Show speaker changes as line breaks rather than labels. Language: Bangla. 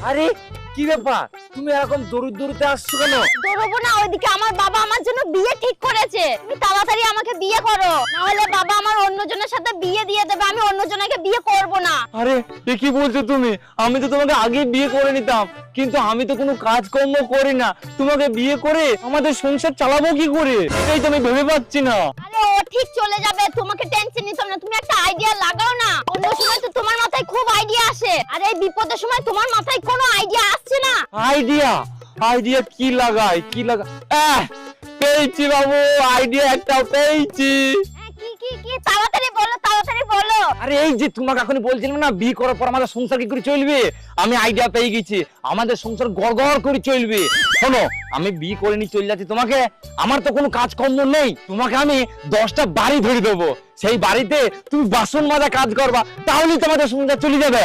আরে কি ব্যাপার, তুমি এরকম দৌড়তে আসছো কেন?
দৌড়বো না, ওইদিকে আমার বাবা আমার জন্য বিয়ে ঠিক করেছে। তুমি তাড়াতাড়ি আমাকে বিয়ে করো, না হলে বাবা আমার অন্যজনের সাথে বিয়ে দিয়ে দেবে। আমি অন্যজনকে বিয়ে করব না।
আরে এ কি বলছো তুমি? আমি তো তোমাকে আগে বিয়ে করে নিতাম, কিন্তু আমি তো কোনো কাজকর্ম করি না। তোমাকে বিয়ে করে আমাদের সংসার চালাবো কি করে, এটাই তো আমি ভেবে পাচ্ছি না।
আরে ও ঠিক চলে যাবে, তোমাকে টেনশন নিতে হবে না। তুমি একটা আইডিয়া লাগাও না। অন্য সময় তো তোমার মাথায় খুব আইডিয়া আসে, আর এই বিপদের সময় তোমার মাথায় কোনো আইডিয়া আসছে না।
আইডিয়া? আইডিয়া কি লাগাই, কি লাগা? পেয়েছি বাবু, আইডিয়া একটা পেয়েছি।
হ্যাঁ, কি কি কি তাড়াতাড়ি বলো, তাড়াতাড়ি বলো।
আরে এই যে তোমাকে এখনই বলছিলাম না, বিয়ে করার পর আমাদের সংসার কি করে চলবে, আমি আইডিয়া পেয়ে গেছি। আমাদের সংসার গড়গড় করে চলবে। শোনো, আমি বিয়ে করে নিয়ে চলে যাচ্ছি তোমাকে। আমার তো কোনো কাজকর্ম নেই, তোমাকে আমি 10টা বাড়ি ধরে দেবো। সেই বাড়িতে তুমি বাসন মাজা কাজ করবা, তাহলেই তোমাদের সংসার চলে যাবে।